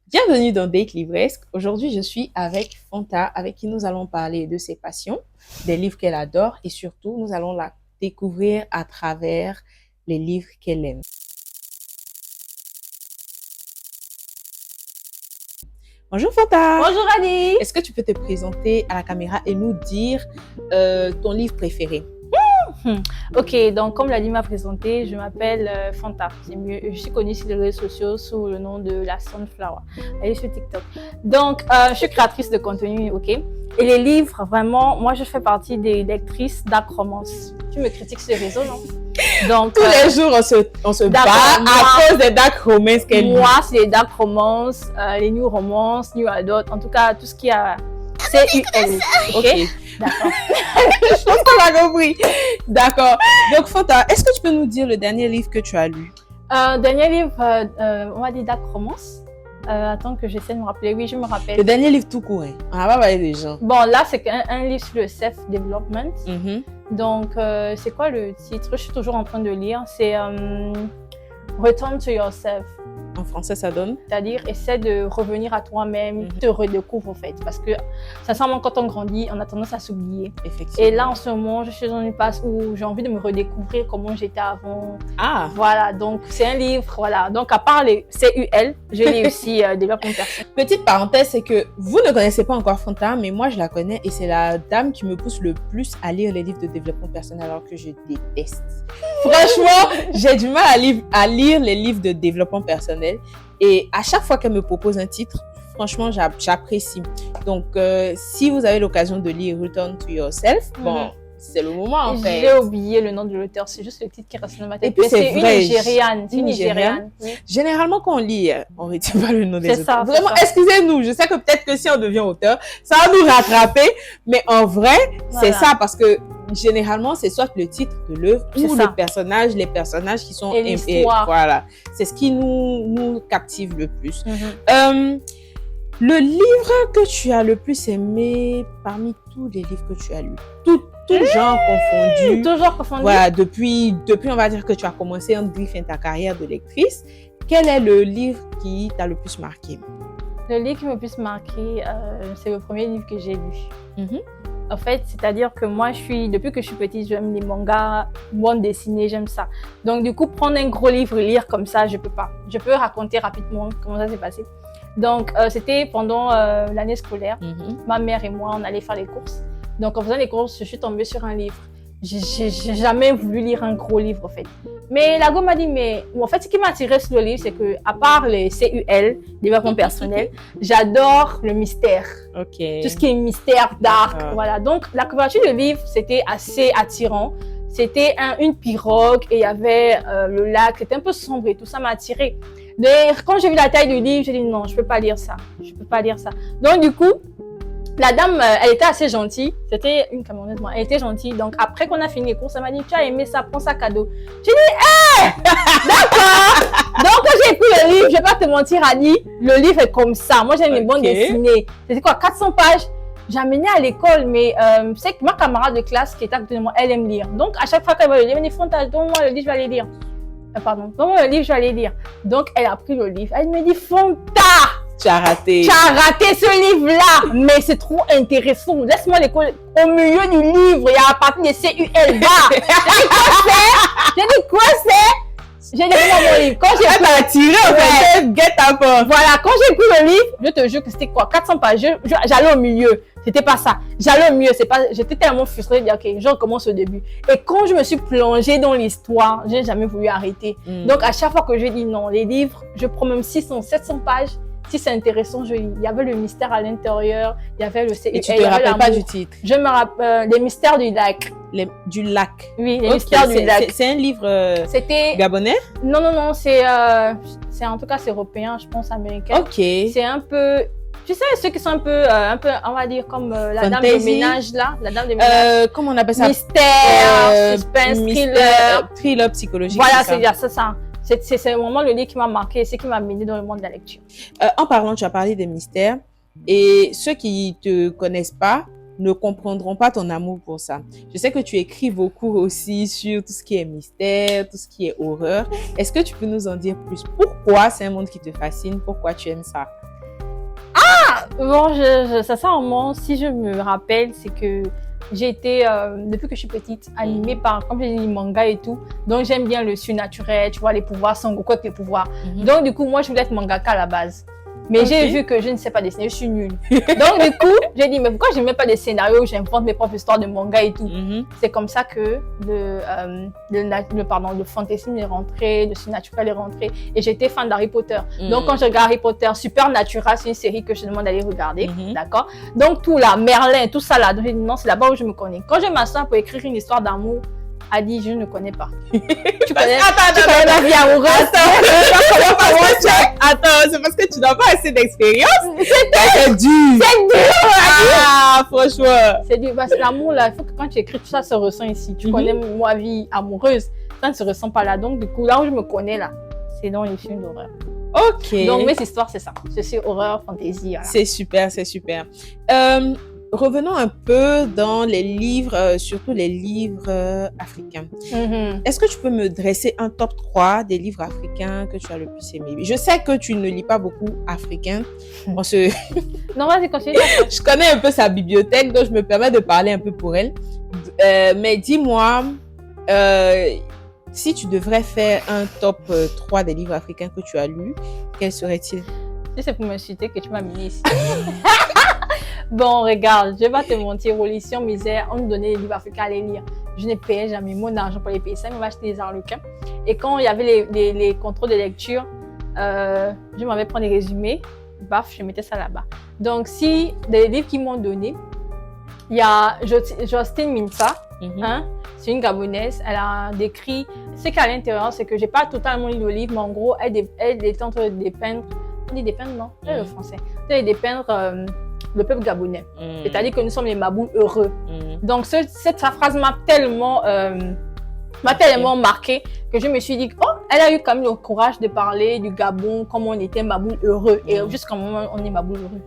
Bienvenue dans Date Livresque. Aujourd'hui, je suis avec Fanta, avec qui nous allons parler de ses passions, des livres qu'elle adore et surtout, nous allons la découvrir à travers les livres qu'elle aime. Bonjour Fanta. Bonjour Annie. Est-ce que tu peux te présenter à la caméra et nous dire ton livre préféré? Ok, donc comme l'a dit m'a présenté, je m'appelle Fanta, c'est mieux. Je suis connue sur les réseaux sociaux sous le nom de la Sunflower. Elle est sur TikTok. Donc, je suis créatrice de contenu, ok. Et les livres, vraiment, moi je fais partie des lectrices dark romance. Tu me critiques sur les réseaux, non? Donc, tous les jours, on se bat à cause des dark romances qu'elle lit. Moi, c'est les dark romances, les new romances, new adult, en tout cas, tout ce qui a CUL, ok? D'accord. Je pense qu'on a compris. D'accord. Donc, Fanta, est-ce que tu peux nous dire le dernier livre que tu as lu? Dernier livre, on va dire dark romance. Attends que j'essaie de me rappeler. Oui, je me rappelle. Le dernier livre tout court, hein. On va pas parler des gens. Bon, là, c'est un livre sur le self-development. Donc, c'est quoi le titre? Je suis toujours en train de lire. C'est Return to Yourself. En français, ça donne? C'est-à-dire, essaie de revenir à toi-même, te redécouvre en fait. Parce que, sincèrement, quand on grandit, on a tendance à s'oublier. Effectivement. Et là, en ce moment, je suis dans une passe où j'ai envie de me redécouvrir comment j'étais avant. Ah! Voilà, donc c'est un livre, voilà. Donc, à part les CUL, j'ai lu aussi Développement personnel. Petite parenthèse, c'est que vous ne connaissez pas encore Fanta, mais moi, je la connais et c'est la dame qui me pousse le plus à lire les livres de développement personnel alors que je déteste. Franchement, j'ai du mal à lire les livres de développement personnel. Et à chaque fois qu'elle me propose un titre, franchement, j'apprécie. Donc, si vous avez l'occasion de lire Return to Yourself, bon, c'est le moment en fait. J'ai oublié le nom de l'auteur, c'est juste le titre qui reste dans ma tête. Et puis c'est vrai. Une Nigériane. Oui. Généralement, quand on lit, on ne retient pas le nom des auteurs. Ça, vraiment, excusez-nous. Je sais que peut-être que si on devient auteur, ça va nous rattraper. Mais en vrai, c'est ça parce que généralement, c'est soit le titre de l'œuvre ou les personnages qui sont... Et l'histoire. Voilà. C'est ce qui nous captive le plus. Le livre que tu as le plus aimé parmi tous les livres que tu as lus, tout genre confondu. Toujours confondu. Voilà, depuis, on va dire que tu as commencé en griffant ta carrière de lectrice, quel est le livre qui t'a le plus marqué? Le livre qui m'a le plus marqué, c'est le premier livre que j'ai lu. En fait, c'est-à-dire que moi, depuis que je suis petite, j'aime les mangas, bande dessinée, j'aime ça. Donc, du coup, prendre un gros livre et lire comme ça, je peux pas. Je peux raconter rapidement comment ça s'est passé. Donc, c'était pendant l'année scolaire. Ma mère et moi, on allait faire les courses. Donc, en faisant les courses, je suis tombée sur un livre. J'ai jamais voulu lire un gros livre, en fait. Mais la go m'a dit, mais en fait, ce qui m'a attiré sur le livre, c'est que, à part les CUL, développement personnel, j'adore le mystère. Ok. Tout ce qui est mystère, dark, voilà. Donc, la couverture du livre, c'était assez attirant. C'était une pirogue et il y avait le lac. C'était un peu sombre et tout ça m'a attiré. Donc, quand j'ai vu la taille du livre, j'ai dit non, je peux pas lire ça. Je peux pas lire ça. Donc, du coup, la dame, elle était assez gentille. C'était une Camerounaise, moi. Elle était gentille. Donc, après qu'on a fini les courses, elle m'a dit, tu as aimé ça, prends ça cadeau. J'ai dit, d'accord. Donc, quand j'ai pris le livre, je vais pas te mentir, Annie, le livre est comme ça. Moi, j'aime les bandes dessinées. C'était quoi, 400 pages? J'ai amené à l'école, mais c'est que ma camarade de classe qui est à côté de moi, elle aime lire. Donc, à chaque fois qu'elle va le lire, elle me dit, Fanta, donne-moi le livre, je vais aller lire. Donne-moi le livre, je vais aller lire. Donc, elle a pris le livre. Elle me dit, Fanta! Tu as raté. Tu as raté ce livre-là, mais c'est trop intéressant. Laisse-moi l'école. Au milieu du livre, il y a la partie des CUL là. J'ai dit quoi c'est? J'ai dit mon livre. Quand j'ai pris attiré, Voilà, quand j'ai pris le livre, je te jure que c'était quoi, 400 pages. J'allais au milieu. C'était pas ça. J'allais au milieu. J'étais tellement frustrée de dire ok, je recommence au début. Et quand je me suis plongée dans l'histoire, j'ai jamais voulu arrêter. Donc à chaque fois que je dis non, les livres, je prends même 600, 700 pages. Si c'est intéressant, il y avait le mystère à l'intérieur, il y avait le CUL. Et tu te rappelles pas du titre? Je me rappelle les mystères du lac. Du lac? Oui, les mystères du lac. C'est un livre gabonais? Non, c'est en tout cas c'est européen, je pense américain. Ok. C'est un peu, tu sais, ceux qui sont un peu, on va dire comme la dame de ménage là, la dame de ménage. Comment on appelle ça? Mystère, suspense, thriller psychologique. Voilà, c'est ça. C'est vraiment le livre qui m'a marqué, c'est qui m'a mené dans le monde de la lecture. En parlant, tu as parlé des mystères et ceux qui te connaissent pas ne comprendront pas ton amour pour ça. Je sais que tu écris beaucoup aussi sur tout ce qui est mystère, tout ce qui est horreur. Est-ce que tu peux nous en dire plus? Pourquoi c'est un monde qui te fascine? Pourquoi tu aimes ça? bon, sincèrement, si je me rappelle, c'est que j'ai été, depuis que je suis petite, animée par, comme j'ai dit, manga et tout. Donc, j'aime bien le surnaturel, tu vois, les pouvoirs, Son Goku avec les pouvoirs. Donc, du coup, moi, je voulais être mangaka à la base. Mais j'ai vu que je ne sais pas dessiner, je suis nulle. Donc, du coup, j'ai dit, mais pourquoi je ne mets pas des scénarios où j'invente mes propres histoires de manga et tout? C'est comme ça que le fantasy est rentré, le surnaturel est rentré. Et j'étais fan d'Harry Potter. Donc, quand je regarde Harry Potter, Supernatural, c'est une série que je demande d'aller regarder. D'accord? Donc, tout là, Merlin, tout ça là. Donc, j'ai dit, non, c'est là-bas où je me connais. Quand je m'assois pour écrire une histoire d'amour, Adi, je ne connais pas. Tu connais ma vie amoureuse. Attends, c'est parce que tu n'as pas assez d'expérience. C'est dur. C'est dur. Ah, franchement. C'est dur. Parce que l'amour, là, il faut que quand tu écris, tout ça se ressent ici. Tu connais ma vie amoureuse. Ça ne se ressent pas là. Donc, du coup, là où je me connais, là, c'est dans les films d'horreur. Ok. Donc, mes histoires, c'est ça. C'est horreur, fantasy. Voilà. C'est super, c'est super. Revenons un peu dans les livres, surtout les livres africains. Est-ce que tu peux me dresser un top 3 des livres africains que tu as le plus aimé? Je sais que tu ne lis pas beaucoup africain. Non, vas-y, continue. Je connais un peu sa bibliothèque, donc je me permets de parler un peu pour elle. Mais dis-moi, si tu devrais faire un top 3 des livres africains que tu as lus, quel serait-il? Si c'est pour m'insulter que tu m'as mis ici. Bon, regarde, je vais pas te mentir, Religion, misère, on nous donnait les livres africains à les lire. Je ne payais jamais mon argent pour les payer ça, mais on va acheter des arlequins. Et quand il y avait les contrôles de lecture, je m'avais prendre des résumés, baf, je mettais ça là-bas. Donc, si des livres qu'ils m'ont donné, il y a Justine Minsa, c'est une Gabonaise, elle a décrit, ce qu'il y a à l'intérieur, c'est que j'ai pas totalement lu le livre, mais en gros, elle est en train de dépeindre, on dit dépeindre, non? C'est le français. Elle dépeindre le peuple gabonais. C'est-à-dire que nous sommes les Mabous heureux. Donc, cette phrase m'a tellement marqué que je me suis dit, oh, elle a eu quand même le courage de parler du Gabon, comment on était Mabou heureux. Et jusqu'à un moment, on est Mabou heureux.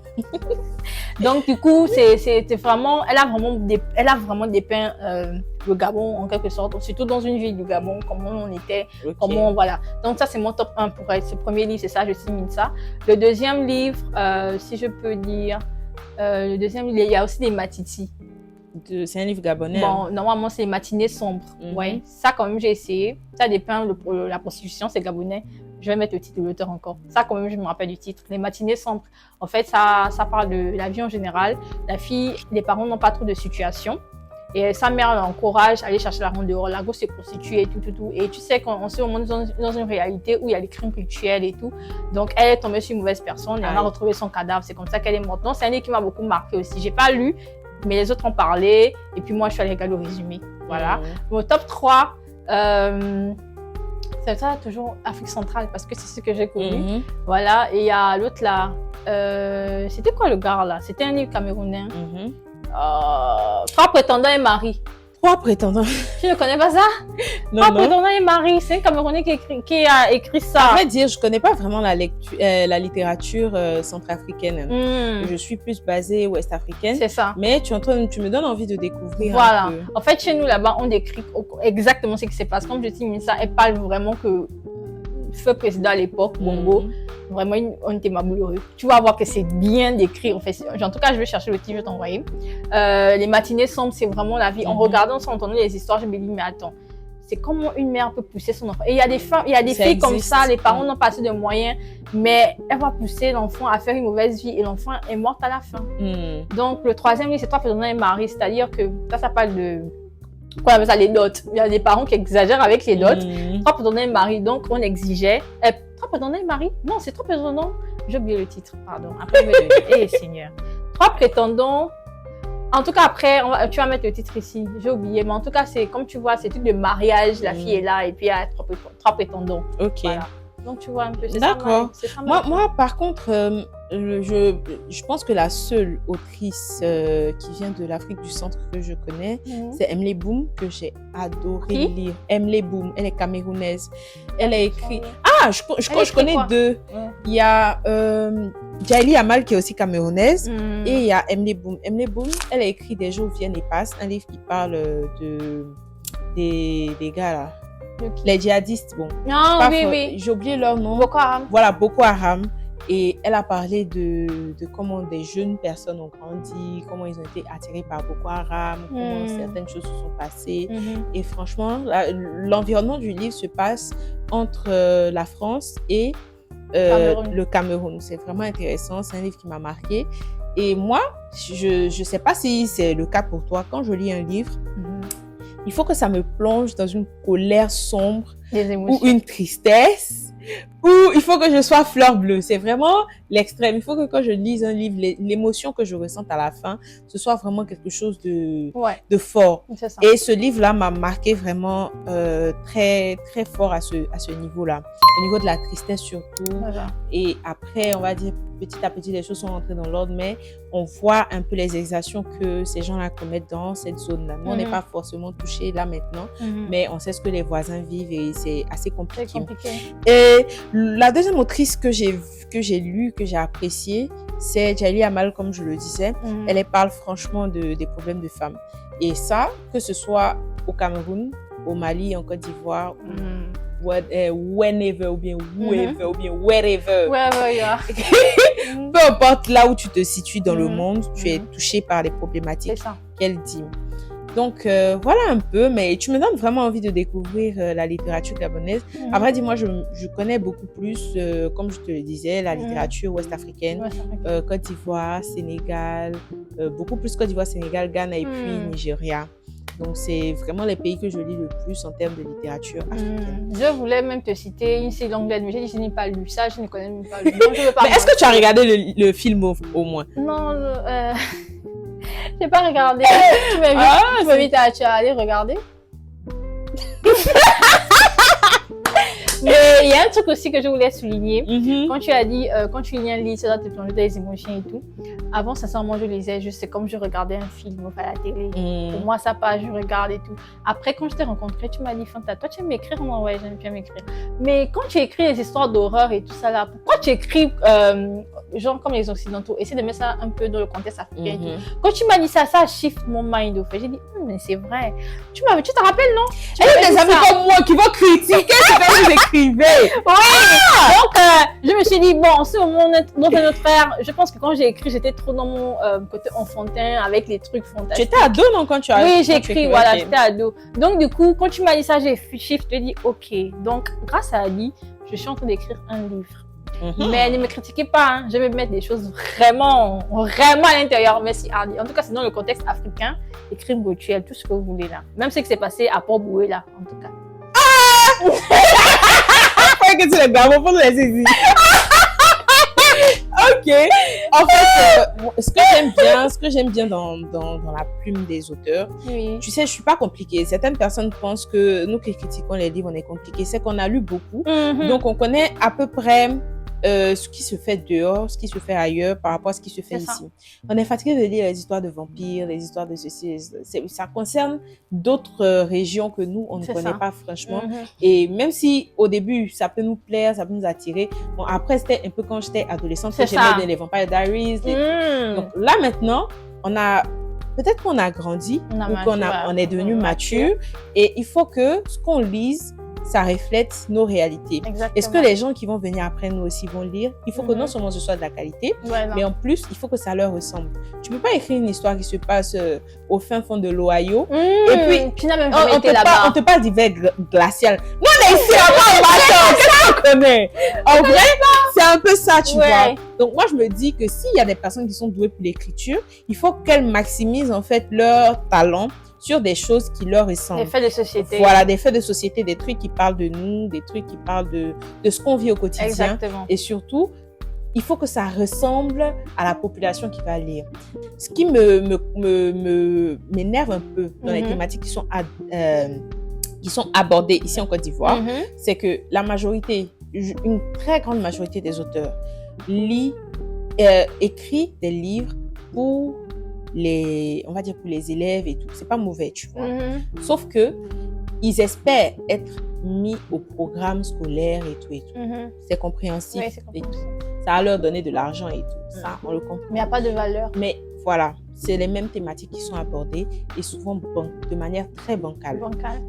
Donc, du coup, c'était vraiment, elle a vraiment dépeint le Gabon en quelque sorte, surtout dans une ville du Gabon, comment on était, comment, voilà. Donc, ça, c'est mon top 1 pour elle. Ce premier livre, c'est ça, je signe ça. Le deuxième livre, si je peux dire, le deuxième, il y a aussi des Matiti. C'est un livre gabonais. Bon, normalement, c'est les Matinées sombres. Ouais. Ça, quand même, j'ai essayé. Ça dépeint la prostitution, c'est gabonais. Je vais mettre le titre de l'auteur encore. Ça, quand même, je me rappelle du titre. Les Matinées sombres. En fait, ça parle de la vie en général. La fille, les parents n'ont pas trop de situation. Et sa mère l'encourage à aller chercher l'argent dehors. La gosse se prostitue et tout. Et tu sais qu'on se remonte dans une réalité où il y a des crimes rituels et tout. Donc, elle est tombée sur une mauvaise personne et on a retrouvé son cadavre. C'est comme ça qu'elle est morte. Donc, c'est un livre qui m'a beaucoup marqué aussi. J'ai pas lu, mais les autres ont parlé. Et puis, moi, je suis allée regarder le résumé. Voilà. Mon top 3, c'est ça, toujours Afrique centrale, parce que c'est ce que j'ai connu. Voilà. Et il y a l'autre là. C'était quoi le gars là? C'était un livre camerounais. 3 prétendants et mari. 3 prétendants. Tu ne connais pas ça? Non, 3 prétendants et mari. C'est un Camerounais qui a écrit ça. À vrai dire, je ne connais pas vraiment la littérature centrafricaine. Je suis plus basée ouest-africaine. C'est ça. Mais tu me donnes envie de découvrir. Voilà. Un peu. En fait, chez nous là-bas, on décrit exactement ce qui se passe. Comme je dis, ça, elle parle vraiment que feu président à l'époque, Bongo. Vraiment, on était mabouleux. Tu vas voir que c'est bien décrit. En fait, en tout cas, je vais chercher le titre, je vais t'envoyer. Les matinées sombres, c'est vraiment la vie. En regardant, en entendant les histoires, je me dis, mais attends, c'est comment une mère peut pousser son enfant. Et il y a des femmes, il y a des filles comme ça, les parents n'ont pas assez de moyens, mais elle va pousser l'enfant à faire une mauvaise vie et l'enfant est mort à la fin. Donc, le troisième livre, c'est 3 prétendants et mari. C'est-à-dire que ça parle de... Quoi, on appelle ça les dots. Il y a des parents qui exagèrent avec les dots. 3 prétendants et mari, donc on exigeait... 3 prétendants et mari? Non, c'est 3 prétendants. J'ai oublié le titre, pardon. Après, Seigneur. 3 prétendants. En tout cas, après, tu vas mettre le titre ici. J'ai oublié. Mais en tout cas, c'est comme tu vois, c'est tout de mariage. La fille est là et puis il y a 3 prétendants. Ok. Voilà. Donc, tu vois un peu. D'accord. Moi, par contre, je pense que la seule autrice qui vient de l'Afrique du Centre que je connais, c'est Emily Boum, que j'ai adoré lire. Emily Boum, elle est camerounaise. Elle a écrit... Ah, je connais 2. Il y a Djaili Amal qui est aussi camerounaise et il y a Emily Boum. Emily Boum, elle a écrit Des jours viennent et passent, un livre qui parle des gars là. Les djihadistes, bon. Non, oui. J'ai oublié leur nom. Boko Haram. Voilà, Boko Haram. Et elle a parlé de comment des jeunes personnes ont grandi, comment ils ont été attirés par Boko Haram, comment certaines choses se sont passées. Et franchement, l'environnement du livre se passe entre la France et le Cameroun. C'est vraiment intéressant. C'est un livre qui m'a marqué. Et moi, je ne sais pas si c'est le cas pour toi. Quand je lis un livre, il faut que ça me plonge dans une colère sombre ou une tristesse. Ou il faut que je sois fleur bleue. C'est vraiment l'extrême. Il faut que quand je lise un livre, l'émotion que je ressente à la fin, ce soit vraiment quelque chose de fort. Et ce livre-là m'a marqué vraiment très, très fort à ce niveau-là. Au niveau de la tristesse surtout. Et après, on va dire, petit à petit, les choses sont rentrées dans l'ordre, mais on voit un peu les exactions que ces gens-là commettent dans cette zone-là. Nous, on n'est pas forcément touchés là maintenant, mais on sait ce que les voisins vivent et c'est assez compliqué. Et la deuxième autrice que j'ai lue, que j'ai appréciée, c'est Djali Amal, comme je le disais. Elle parle franchement des problèmes de femmes. Et ça, que ce soit au Cameroun, au Mali, en Côte d'Ivoire, whenever ou bien whoever ou bien wherever. Peu importe là où tu te situes dans le monde, tu es touché par les problématiques qu'elle dit. Donc voilà un peu, mais tu me donnes vraiment envie de découvrir la littérature gabonaise. Après, dis-moi, je connais beaucoup plus, comme je te le disais, la littérature ouest-africaine, Côte d'Ivoire, Sénégal, beaucoup plus Côte d'Ivoire, Sénégal, Ghana et puis Nigeria. Donc, c'est vraiment les pays que je lis le plus en termes de littérature africaine. Je voulais même te citer une série anglaise, mais j'ai dit je n'ai pas lu ça, je ne connais même pas lu. Donc, je veux pas. Mais est-ce que tu as regardé le film au moins? Non, j'ai pas regardé. Tu m'invites à aller regarder. Mais il y a un truc aussi que je voulais souligner. Quand tu as dit, quand tu lis un livre, ça doit te plonger dans les émotions et tout. Avant, sincèrement, je lisais, c'est comme je regardais un film à la télé. Pour moi, ça passe, je regarde et tout. Après, quand je t'ai rencontré, tu m'as dit, Fanta, toi, tu aimes écrire? Moi, ouais, j'aime bien m'écrire. Mais quand tu écris les histoires d'horreur et tout ça là, pourquoi tu écris, genre comme les Occidentaux, essaie de mettre ça un peu dans le contexte africain et tout. Quand tu m'as dit ça, ça shift mon mind au fait. J'ai dit, mais c'est vrai. Tu te rappelles, non? Il y a des amis comme moi qui vont critiquer ce que vous écrivez. Donc, je me suis dit, bon, en ce moment, notre frère, je pense que quand j'ai écrit, j'étais trop dans mon côté enfantin avec les trucs fantastiques. Tu étais ado, non, quand tu as Oui, j'ai écrit, voilà, j'étais ado. Donc, du coup, quand tu m'as dit ça, j'ai shift, je te dis, ok. Donc, grâce à Ali, je suis en train d'écrire un livre. Mais ne me critiquez pas, hein. Je vais mettre des choses vraiment, vraiment à l'intérieur. Merci Hardy. En tout cas, c'est dans le contexte africain, les crimes rituels, tout ce que vous voulez là. Même ce qui s'est passé à Port-Boué là, en tout cas. Que tu les gardes pour les saisir. Ok. En fait, ce que j'aime bien dans la plume des auteurs, tu sais, je suis pas compliquée. Certaines personnes pensent que nous qui critiquons les livres, on est compliqués. C'est qu'on a lu beaucoup, donc on connaît à peu près ce qui se fait dehors, ce qui se fait ailleurs par rapport à ce qui se fait ici. On est fatigué de lire les histoires de vampires, les histoires de ceci. Ça concerne d'autres régions que nous, on ne connaît pas franchement. Et même si au début, ça peut nous plaire, ça peut nous attirer. Bon, après, c'était un peu quand j'étais adolescente que j'aimais bien les Vampire Diaries. Donc là, maintenant, peut-être qu'on a grandi ou qu'on est devenu mature. Et il faut que ce qu'on lise, ça reflète nos réalités. Exactement. Est-ce que les gens qui vont venir après nous aussi vont lire? Il faut que non seulement ce soit de la qualité, mais en plus, il faut que ça leur ressemble. Tu peux pas écrire une histoire qui se passe au fin fond de l'Ohio. Et puis, tu n'as même jamais été là-bas. On te parle d'hiver glacial. Nous, on est ici avant le qu'est-ce qu'on connaît? En vrai, c'est un peu ça, tu vois. Donc, moi, je me dis que s'il y a des personnes qui sont douées pour l'écriture, il faut qu'elles maximisent en fait leur talent sur des choses qui leur ressemblent. Des faits de société. Voilà, des faits de société, des trucs qui parlent de nous, des trucs qui parent de ce qu'on vit au quotidien. Exactement. Et surtout, il faut que ça ressemble à la population qui va lire. Ce qui m'énerve un peu dans les thématiques qui sont abordées ici en Côte d'Ivoire, c'est que la majorité, une très grande majorité des auteurs écrit des livres pour on va dire pour les élèves et tout. C'est pas mauvais, tu vois. Sauf que ils espèrent être mis au programme scolaire et tout et tout. C'est compréhensible. Oui, c'est compréhensible. Ça va leur donner de l'argent et tout. Ça, on le comprend. Mais il n'y a pas de valeur. Mais voilà, c'est les mêmes thématiques qui sont abordées et souvent de manière très bancale.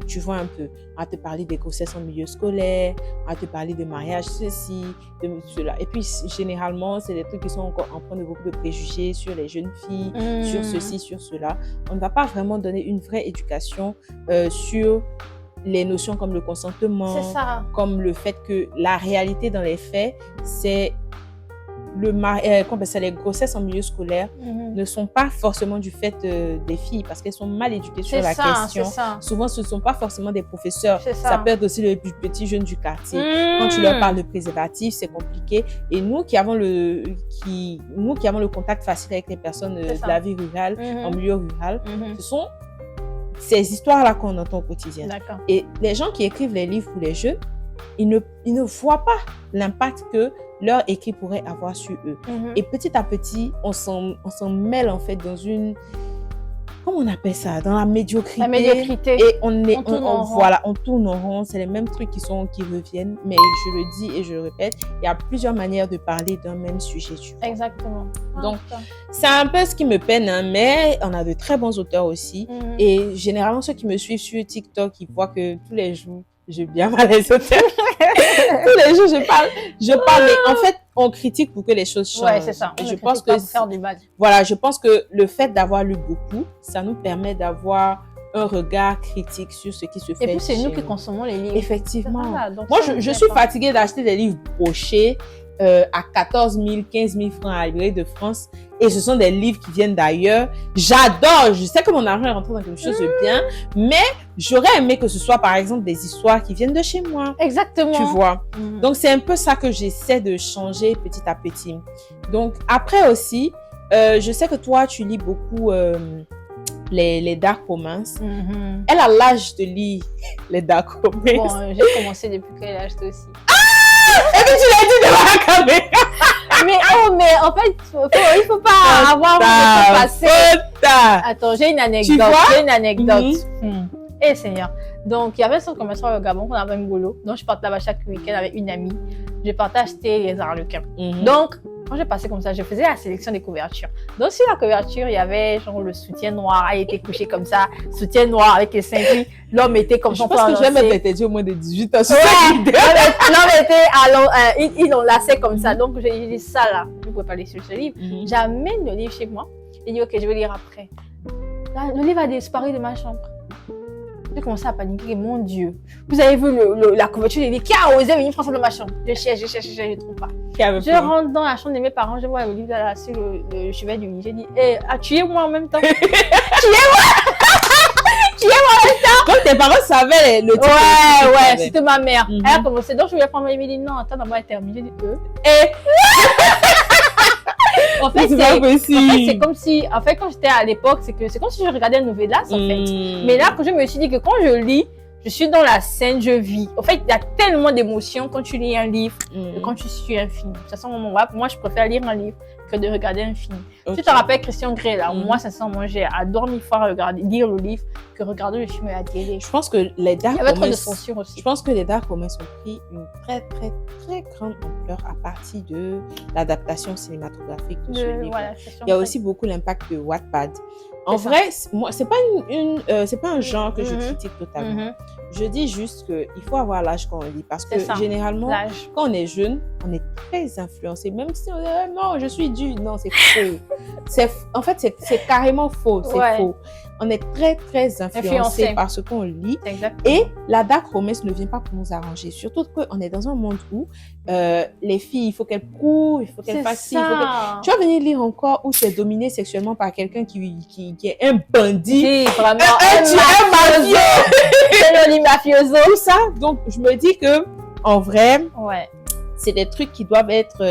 Tu vois un peu, on va te parler des grossesses en milieu scolaire, on va te parler de mariage, ceci, de cela. Et puis, généralement, c'est des trucs qui sont encore empreints de beaucoup de préjugés sur les jeunes filles, sur ceci, sur cela. On ne va pas vraiment donner une vraie éducation sur les notions comme le consentement, comme le fait que la réalité dans les faits, c'est les grossesses en milieu scolaire ne sont pas forcément du fait des filles parce qu'elles sont mal éduquées sur la question. Souvent, ce ne sont pas forcément des professeurs. Ça peut être aussi les plus petits jeunes du quartier. Quand tu leur parles de préservatifs, c'est compliqué. Et nous qui avons le contact facile avec les personnes de la vie rurale, en milieu rural, ce sont ces histoires-là qu'on entend au quotidien. Et les gens qui écrivent les livres pour les jeunes, ils ne voient pas l'impact que leur écrit pourrait avoir sur eux. Et petit à petit, on s'en mêle en fait dans une... Comment on appelle ça? Dans la médiocrité. La médiocrité. Et on tourne en rond. C'est les mêmes trucs qui reviennent. Mais je le dis et je le répète, il y a plusieurs manières de parler d'un même sujet. Tu vois. Exactement. Donc, c'est un peu ce qui me peine, hein, mais on a de très bons auteurs aussi. Et généralement, ceux qui me suivent sur TikTok, ils voient que tous les jours, j'ai bien mal les auteurs. Tous les jours, je parle. Mais en fait, on critique pour que les choses changent. Ouais, c'est ça. Et je pense que faire du mal. Voilà, je pense que le fait d'avoir lu beaucoup, ça nous permet d'avoir un regard critique sur ce qui se fait. Et puis, c'est nous qui consommons les livres. Effectivement. Moi, je suis fatiguée d'acheter des livres brochés à 14 000, 15 000 francs à la librairie de France. Et ce sont des livres qui viennent d'ailleurs. J'adore. Je sais que mon argent est rentré dans quelque chose de bien. Mais j'aurais aimé que ce soit, par exemple, des histoires qui viennent de chez moi. Exactement. Tu vois. Donc, c'est un peu ça que j'essaie de changer petit à petit. Donc, après aussi, je sais que toi, tu lis beaucoup les dark romance. Elle a l'âge de lire les dark romance. Bon, j'ai commencé depuis quel âge toi aussi? Et puis tu l'as dit devant la caméra. mais en fait, il faut pas avoir de passé. Attends, j'ai une anecdote. Eh Seigneur. Donc, il y avait un centre commercial au Gabon qu'on avait un boulot. Donc, je partais là-bas chaque week-end avec une amie. Je partais acheter les arlequins. Donc, quand je passais comme ça, je faisais la sélection des couvertures. Donc, sur la couverture, il y avait genre le soutien noir. Elle était couchée comme ça. Soutien noir avec les seins gris. L'homme était comme ça. Je pense que je vais mettre interdit au moins de 18 ans. L'homme était il enlaçait comme ça. Donc, j'ai dit ça là. Je ne pouvais pas lire sur ce livre. J'amène le livre chez moi. Il dit, ok, je vais lire après. Là, le livre a disparu de ma chambre. J'ai commencé à paniquer, mon Dieu. Vous avez vu la couverture des livres qui a osé venir français dans ma chambre. Je cherche, je ne trouve pas. Je rentre dans la chambre de mes parents, je vois le livre là sur le chevet du lit. J'ai dit, tuez-moi en même temps. Tuez-moi en même temps. Donc tes parents savaient le titre. Ouais, c'était ma mère. Elle a commencé, donc je voulais prendre, elle m'a dit, non, attends, d'abord elle termine. J'ai dit, En fait, c'est comme si, quand j'étais à l'époque, c'est comme si je regardais un novelas, en fait. Mais là, quand je me suis dit que quand je lis, je suis dans la scène, je vis. En fait, il y a tellement d'émotions quand tu lis un livre que quand tu suis un film. De toute façon, moi, je préfère lire un livre que de regarder un film. Tu te rappelles Christian Grey, là, moi, sincèrement, j'ai adoré lire le livre que regarder le film à la télé. Je pense que les dark romance... Il y avait trop de censure aussi. Je pense que les dark romance ont pris une très, très, très grande ampleur à partir de l'adaptation cinématographique de ce livre. Voilà, il y a aussi beaucoup l'impact de Wattpad. En vrai, moi, c'est pas un genre que je critique totalement. Je dis juste qu'il faut avoir l'âge quand on lit. Parce que généralement, quand on est jeune, on est très influencé. Même si on dit non, je suis dû. Non, c'est faux. En fait, c'est carrément faux. C'est faux. On est très, très influencé par ce qu'on lit. Et la dark romance ne vient pas pour nous arranger. Surtout qu'on est dans un monde où les filles, il faut qu'elles prouvent, il faut qu'elles fassent ci. Tu vas venir lire encore où tu es dominé sexuellement par quelqu'un qui est un bandit. Oui, vraiment. Un mafieux. C'est le mafioso. Tout ça. Donc, je me dis que, en vrai, c'est des trucs qui doivent être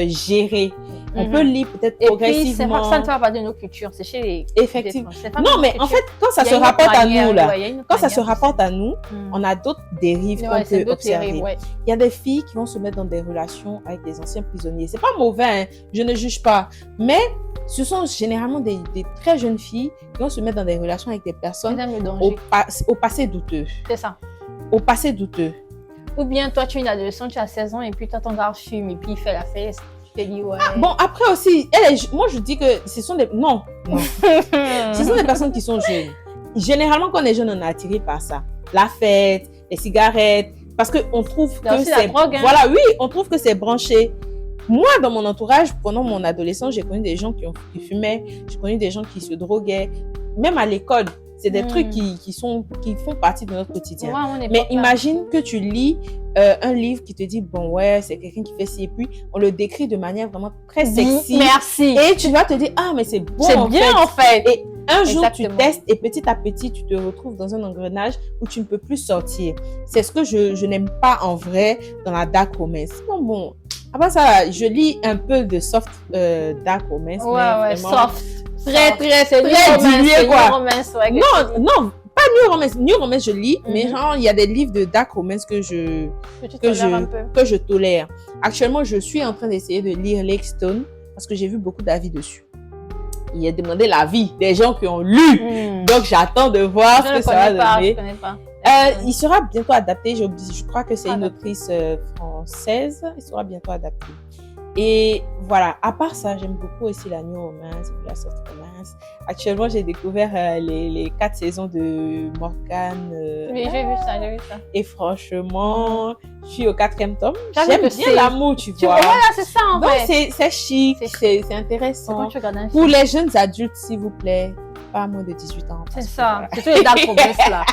gérés. On peut lire peut-être progressivement. Et puis, ça ne fait pas de nos cultures. C'est chez les... Effectivement. Non, mais en fait, quand ça se rapporte à nous, là, quand ça se rapporte à nous, on a d'autres dérives qu'on peut observer. Il y a des filles qui vont se mettre dans des relations avec des anciens prisonniers. C'est pas mauvais, hein, je ne juge pas. Mais ce sont généralement des très jeunes filles qui vont se mettre dans des relations avec des personnes au passé douteux. C'est ça. Au passé douteux. Ou bien toi, tu es une adolescente, tu as 16 ans et puis toi, ton gars fume et puis il fait la fête. Je te dis, ouais. Bon, après aussi, moi je dis que ce sont des... Non. Ce sont des personnes qui sont jeunes. Généralement, quand les jeunes, on est attirés par ça. La fête, les cigarettes, parce qu'on trouve que c'est... Drogue, hein. Voilà, oui, on trouve que c'est branché. Moi, dans mon entourage, pendant mon adolescence, j'ai connu des gens qui fumaient, j'ai connu des gens qui se droguaient, même à l'école. C'est des trucs qui font partie de notre quotidien. Ouais, mais imagine que tu lis un livre qui te dit, bon, ouais, c'est quelqu'un qui fait ci, et puis on le décrit de manière vraiment très sexy. Merci. Et tu vas te dire, ah, mais c'est bon, c'est bien en fait. Et un jour, Exactement. tu testes et petit à petit, tu te retrouves dans un engrenage où tu ne peux plus sortir. C'est ce que je n'aime pas en vrai dans la dark romance. Bon, après ça, je lis un peu de soft dark romance. Ouais, vraiment, soft. Très dilué, quoi. Romance, ouais, non, pas new romance. New romance, je lis, mais genre, il y a des livres de dark romance que je tolère. Actuellement, je suis en train d'essayer de lire Lake Stone parce que j'ai vu beaucoup d'avis dessus. Il a demandé l'avis des gens qui ont lu. Donc, j'attends de voir ce que ça va donner. Je connais pas. Il sera bientôt adapté. Je crois que c'est une autrice française. Il sera bientôt adapté. Et voilà, à part ça, j'aime beaucoup aussi la new romance, la soft romance. Actuellement, j'ai découvert les 4 saisons de Morgane. Oui, j'ai vu ça. Et franchement, je suis au 4e tome. J'aime bien l'amour, tu vois. Voilà, c'est ça en fait. Donc, c'est chic, c'est intéressant. Quand tu regardes un film. Pour les jeunes adultes, s'il vous plaît, pas moins de 18 ans. C'est ça. C'est tous les dark romance là.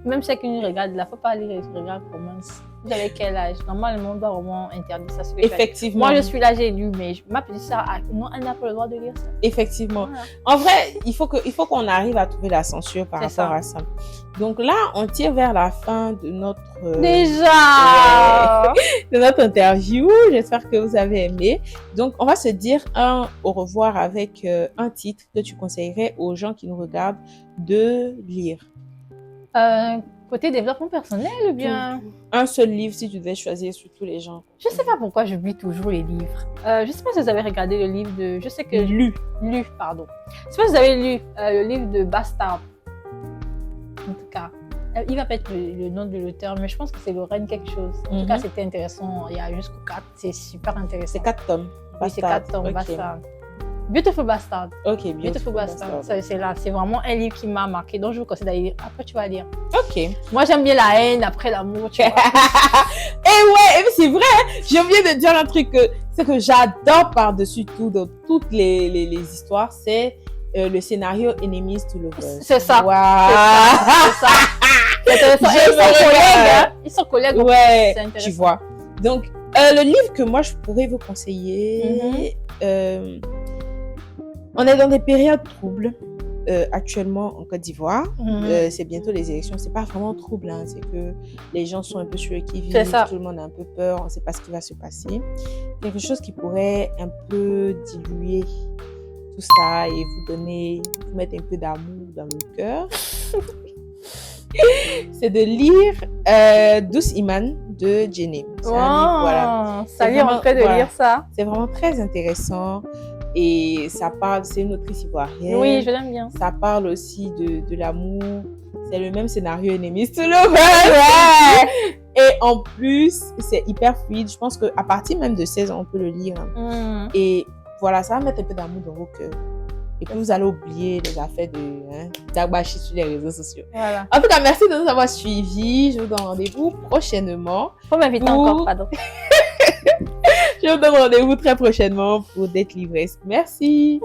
Même ceux qui nous regardent là, faut pas lire les regards romance. Vous avez quel âge? Normalement, on doit vraiment interdire ça. Effectivement. Moi, je suis là, j'ai lu, mais ma petite sœur, non, elle n'a pas le droit de lire ça. Effectivement. Voilà. En vrai, il faut qu'on arrive à trouver la censure par rapport à ça. Donc là, on tire vers la fin de notre... Déjà de notre interview. J'espère que vous avez aimé. Donc, on va se dire au revoir avec un titre que tu conseillerais aux gens qui nous regardent de lire. Côté développement personnel ou bien... Un seul livre si tu devais choisir sur tous les gens. Je sais pas pourquoi je lis toujours les livres. Je sais pas si vous avez regardé le livre de... Je sais que... Lu, pardon. Je sais pas si vous avez lu le livre de Bastard. En tout cas, il va pas être le nom de l'auteur, mais je pense que c'est Lorraine quelque chose. En tout cas, c'était intéressant. Il y a jusqu'au 4. C'est super intéressant. C'est 4 tomes. Oui, c'est 4 tomes. Okay. Bastard. Beautiful Bastard. Ok, Beautiful Bastard. C'est là. C'est vraiment un livre qui m'a marqué. Donc, je vous conseille d'aller lire. Après, tu vas lire. Ok. Moi, j'aime bien la haine après l'amour, tu vois. Et c'est vrai. J'ai oublié de dire un truc c'est que j'adore par-dessus tout dans toutes les histoires, c'est le scénario Enemies to Lovers. C'est ça. Wow. C'est ça. Ils sont collègues. Ouais, tu vois. Donc, le livre que moi, je pourrais vous conseiller, on est dans des périodes troubles actuellement en Côte d'Ivoire. C'est bientôt les élections. C'est pas vraiment trouble, hein. C'est que les gens sont un peu sur le qui-vive. Tout le monde a un peu peur. On ne sait pas ce qui va se passer. Quelque chose qui pourrait un peu diluer tout ça et vous mettre un peu d'amour dans le cœur. C'est de lire Douce Iman de Jenny. C'est un livre, voilà. Ça y est, en train de lire ça. C'est vraiment très intéressant. Et ça parle, c'est une autrice ivoirienne. Oui, je l'aime bien. Ça parle aussi de l'amour. C'est le même scénario Enemies to Lovers. Et en plus, c'est hyper fluide. Je pense qu'à partir même de 16 ans, on peut le lire. Et voilà, ça va mettre un peu d'amour dans vos cœurs. Et puis, vous allez oublier les affaires d'Agbashi sur les réseaux sociaux. Voilà. En tout cas, merci de nous avoir suivis. Je vous donne rendez-vous prochainement. Faut m'inviter encore, pardon. Je vous donne rendez-vous très prochainement pour Date Livresse. Merci.